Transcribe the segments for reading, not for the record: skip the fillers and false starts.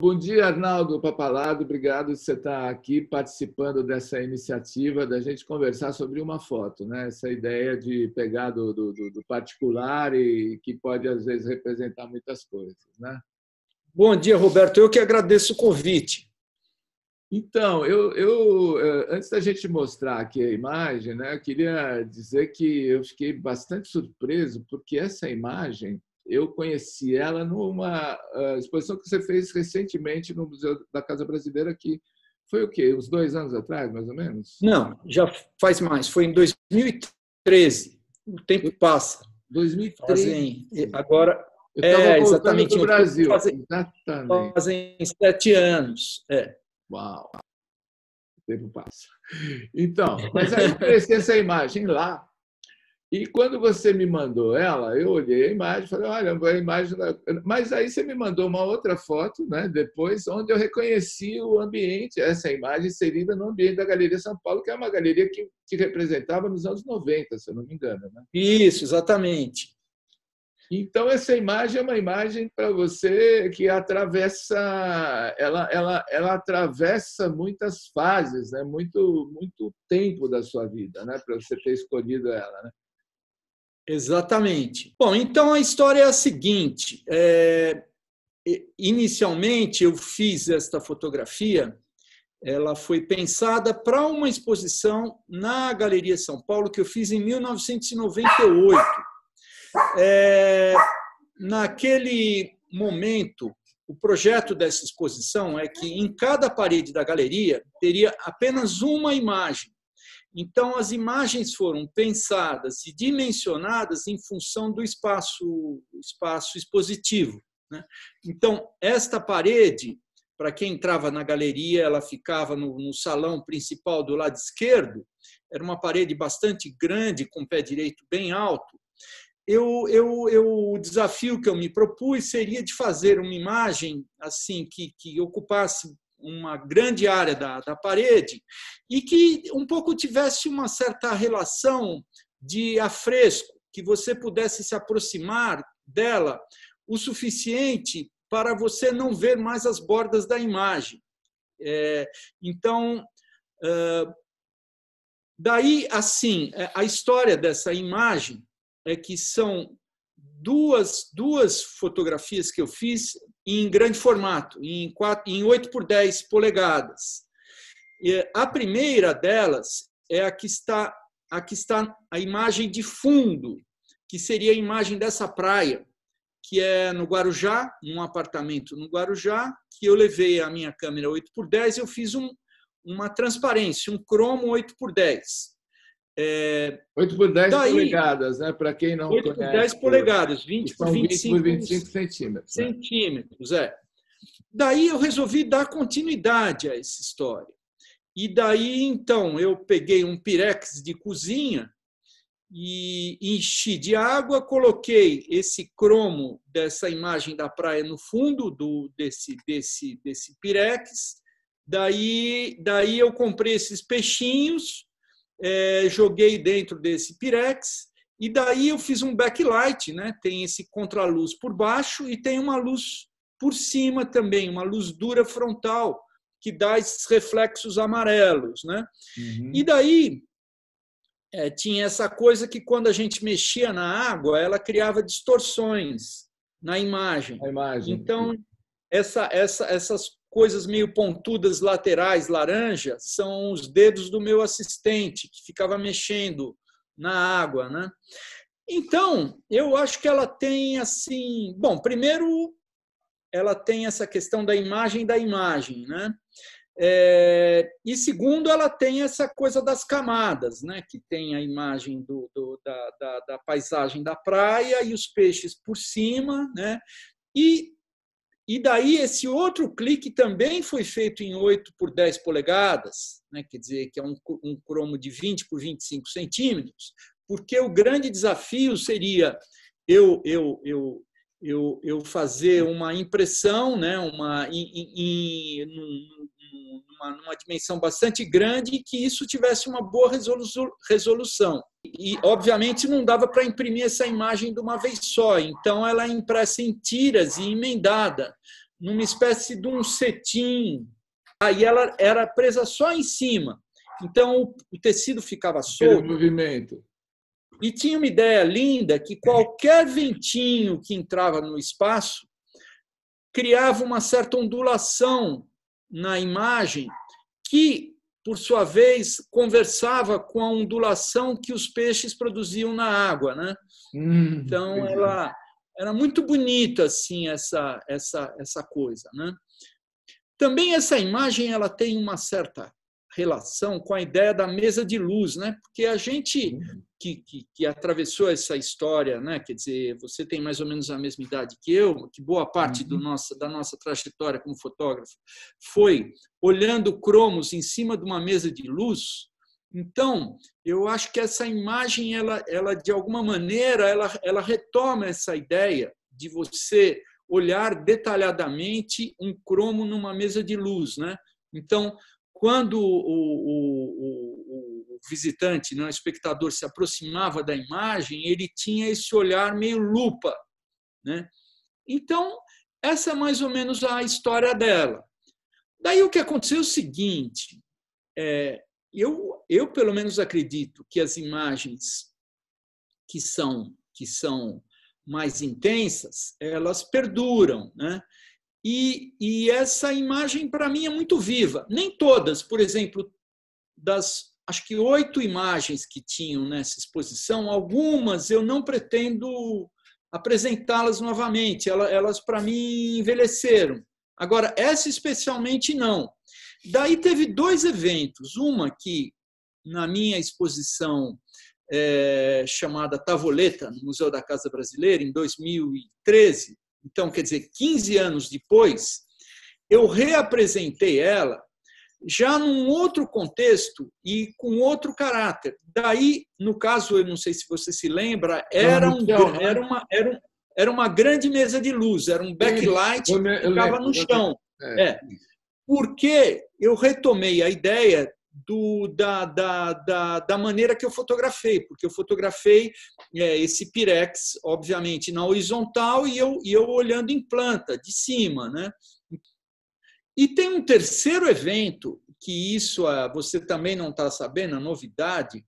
Bom dia, Arnaldo Pappalardo. Obrigado por você estar aqui participando dessa iniciativa da gente conversar sobre uma foto, né? Essa ideia de pegar do particular e que pode, às vezes, representar muitas coisas, né? Bom dia, Roberto. Eu que agradeço o convite. Então, antes da gente mostrar aqui a imagem, né, eu queria dizer que eu fiquei bastante surpreso, porque essa imagem, eu conheci ela numa exposição que você fez recentemente no Museu da Casa Brasileira, que foi o quê? Uns 2 anos atrás, mais ou menos? Não, já faz mais. Foi em 2013. O tempo passa. 2013. Agora, eu estava voltando exatamente. para o Brasil. Exatamente. Fazem 7 anos. Uau! O tempo passa. Então, mas aí eu conheci essa imagem lá. E quando você me mandou ela, eu olhei a imagem e falei, olha, a imagem... Mas aí você me mandou uma outra foto, né, depois, onde eu reconheci o ambiente, essa imagem inserida no ambiente da Galeria São Paulo, que é uma galeria que representava nos anos 90, se eu não me engano. Né? Isso, exatamente. Então, essa imagem é uma imagem para você que atravessa, ela atravessa muitas fases, né? muito tempo da sua vida, né? Para você ter escolhido ela. Né? Exatamente. Bom, então a história é a seguinte. Inicialmente, eu fiz esta fotografia, ela foi pensada para uma exposição na Galeria São Paulo, que eu fiz em 1998. Naquele momento, o projeto dessa exposição é que em cada parede da galeria teria apenas uma imagem. Então, as imagens foram pensadas e dimensionadas em função do espaço expositivo. Né? Então, esta parede, para quem entrava na galeria, ela ficava no salão principal do lado esquerdo, era uma parede bastante grande, com o pé direito bem alto. O desafio que eu me propus seria de fazer uma imagem assim que ocupasse uma grande área da parede e que um pouco tivesse uma certa relação de afresco, que você pudesse se aproximar dela o suficiente para você não ver mais as bordas da imagem. Então, daí, assim, a história dessa imagem é que são duas fotografias que eu fiz em grande formato, em 8 por 10 polegadas. A primeira delas é a que está a imagem de fundo, que seria a imagem dessa praia, que é no Guarujá, num apartamento no Guarujá, que eu levei a minha câmera 8 por 10 e eu fiz uma transparência, um cromo 8 por 10. 8 por 10 polegadas, né? Para quem não 8 conhece. 8 por 10 polegadas, 20 por 25 centímetros. Centímetros, Daí eu resolvi dar continuidade a essa história. E daí, então, eu peguei um pirex de cozinha e enchi de água, coloquei esse cromo dessa imagem da praia no fundo desse pirex. Daí eu comprei esses peixinhos, joguei dentro desse pirex e daí eu fiz um backlight, né? Tem esse contraluz por baixo e tem uma luz por cima também, uma luz dura frontal que dá esses reflexos amarelos, né? Uhum. E daí tinha essa coisa que quando a gente mexia na água, ela criava distorções na imagem. Então, essas coisas meio pontudas laterais, laranja, são os dedos do meu assistente, que ficava mexendo na água. Né? Então, eu acho que ela tem assim... Bom, primeiro, ela tem essa questão da imagem, né? E segundo, ela tem essa coisa das camadas, né? Que tem a imagem da paisagem da praia e os peixes por cima, né? E daí esse outro clique também foi feito em 8 por 10 polegadas, né? Quer dizer, que é um cromo de 20 por 25 centímetros, porque o grande desafio seria eu fazer uma impressão, né? Numa dimensão bastante grande e que isso tivesse uma boa resolução. E, obviamente, não dava para imprimir essa imagem de uma vez só, então ela é impressa em tiras e emendada numa espécie de um cetim, aí ela era presa só em cima. Então, o tecido ficava solto. Movimento. E tinha uma ideia linda que qualquer ventinho que entrava no espaço criava uma certa ondulação na imagem que, por sua vez, conversava com a ondulação que os peixes produziam na água, né? Então, ela era muito bonita assim essa coisa, né? Também essa imagem ela tem uma certa relação com a ideia da mesa de luz, né? Porque a gente que atravessou essa história, né? Quer dizer, você tem mais ou menos a mesma idade que eu, que boa parte da nossa trajetória como fotógrafo foi olhando cromos em cima de uma mesa de luz. Então, eu acho que essa imagem, ela de alguma maneira, ela retoma essa ideia de você olhar detalhadamente um cromo numa mesa de luz, né? Então, quando o visitante, né, o espectador, se aproximava da imagem, ele tinha esse olhar meio lupa, né? Então, essa é mais ou menos a história dela. Daí o que aconteceu é o seguinte, eu pelo menos acredito que as imagens que são mais intensas, elas perduram, né? E essa imagem, para mim, é muito viva. Nem todas, por exemplo, acho que 8 imagens que tinham nessa exposição, algumas eu não pretendo apresentá-las novamente. Elas, para mim, envelheceram. Agora, essa especialmente não. Daí teve 2 eventos. Uma que, na minha exposição chamada Tavoleta, no Museu da Casa Brasileira, em 2013, então, quer dizer, 15 anos depois, eu reapresentei ela já num outro contexto e com outro caráter. Daí, no caso, eu não sei se você se lembra, era uma grande mesa de luz, era um backlight que ficava no chão. Porque eu retomei a ideia da maneira que eu fotografei, porque eu fotografei esse pirex, obviamente, na horizontal e eu olhando em planta, de cima, né? E tem um terceiro evento, que isso você também não está sabendo, a novidade,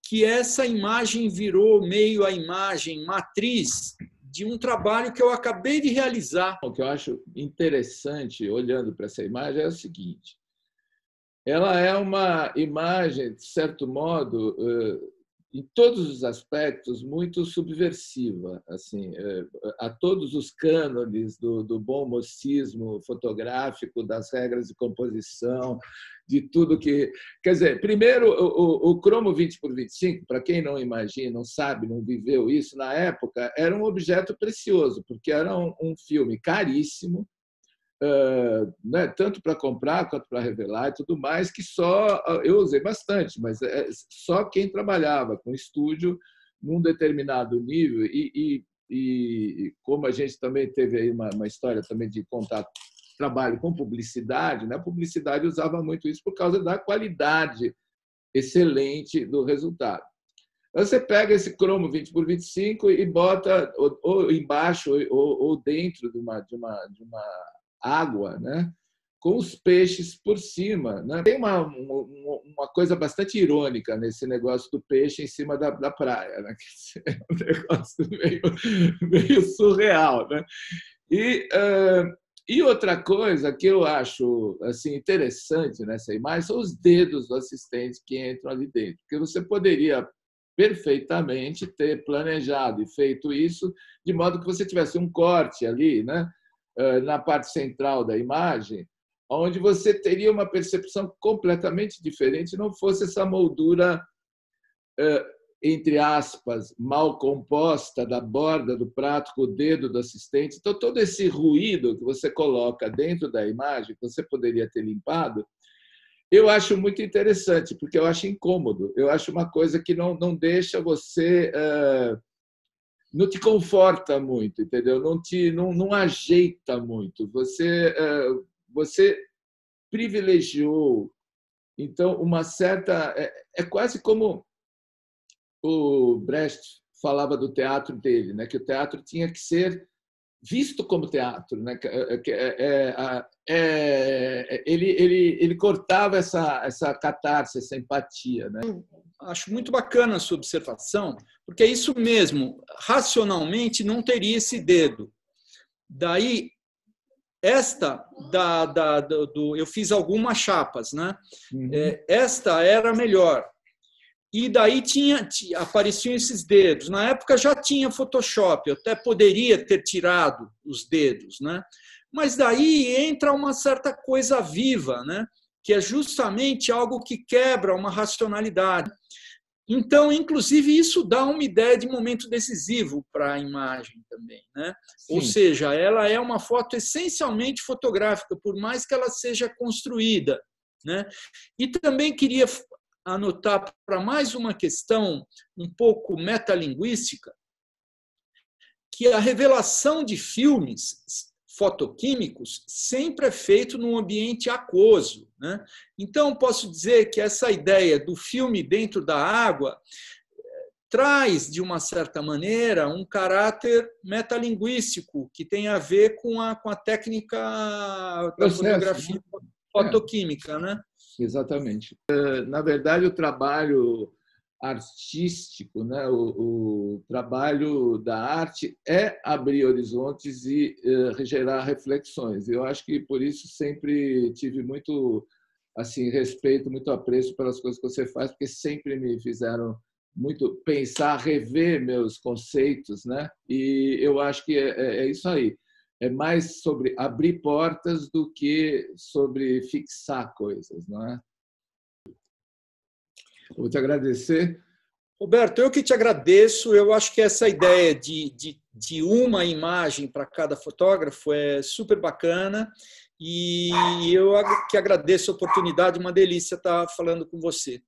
que essa imagem virou meio a imagem matriz de um trabalho que eu acabei de realizar. O que eu acho interessante, olhando para essa imagem, é o seguinte. Ela é uma imagem, de certo modo, em todos os aspectos, muito subversiva, assim, a todos os cânones do bom mocismo fotográfico, das regras de composição, de tudo que... Quer dizer, primeiro, o cromo 20x25, para quem não imagina, não sabe, não viveu isso, na época, era um objeto precioso, porque era um filme caríssimo, né, tanto para comprar quanto para revelar e tudo mais, que só eu usei bastante, mas só quem trabalhava com estúdio num determinado nível e como a gente também teve aí uma história também de contato, trabalho com publicidade, né, a publicidade usava muito isso por causa da qualidade excelente do resultado. Você pega esse cromo 20x25 e bota ou embaixo ou dentro de uma água, né? Com os peixes por cima, né? Tem uma coisa bastante irônica nesse negócio do peixe em cima da praia, né? É um negócio meio surreal, né? E outra coisa que eu acho assim interessante nessa imagem são os dedos do assistente que entram ali dentro, porque você poderia perfeitamente ter planejado e feito isso de modo que você tivesse um corte ali, né? Na parte central da imagem, onde você teria uma percepção completamente diferente, se não fosse essa moldura, entre aspas, mal composta da borda do prato com o dedo do assistente. Então, todo esse ruído que você coloca dentro da imagem, que você poderia ter limpado, eu acho muito interessante, porque eu acho incômodo. Eu acho uma coisa que não deixa você... não te conforta muito, entendeu? Não ajeita muito. Você privilegiou, então, uma certa... É quase como o Brecht falava do teatro dele, né? Que o teatro tinha que ser visto como teatro, né? Ele cortava essa catarse, essa empatia, né? Acho muito bacana a sua observação, porque é isso mesmo, racionalmente não teria esse dedo. Daí, eu fiz algumas chapas, né? Esta era melhor. E daí apareciam esses dedos. Na época já tinha Photoshop, eu até poderia ter tirado os dedos, né? Mas daí entra uma certa coisa viva, né? Que é justamente algo que quebra uma racionalidade. Então, inclusive, isso dá uma ideia de momento decisivo para a imagem também, né? Ou seja, ela é uma foto essencialmente fotográfica, por mais que ela seja construída, né? E também queria anotar para mais uma questão um pouco metalinguística, que a revelação de filmes fotoquímicos sempre é feito num ambiente aquoso, né? Então, posso dizer que essa ideia do filme dentro da água traz, de uma certa maneira, um caráter metalinguístico que tem a ver com a técnica da fotografia fotoquímica, né? Exatamente. Na verdade, o trabalho artístico, né? O trabalho da arte é abrir horizontes e gerar reflexões. Eu acho que por isso sempre tive muito assim respeito, muito apreço pelas coisas que você faz, porque sempre me fizeram muito pensar, rever meus conceitos, né? E eu acho que é isso aí. É mais sobre abrir portas do que sobre fixar coisas, não é? Vou te agradecer. Roberto, eu que te agradeço. Eu acho que essa ideia de uma imagem para cada fotógrafo é super bacana e eu que agradeço a oportunidade, uma delícia estar falando com você.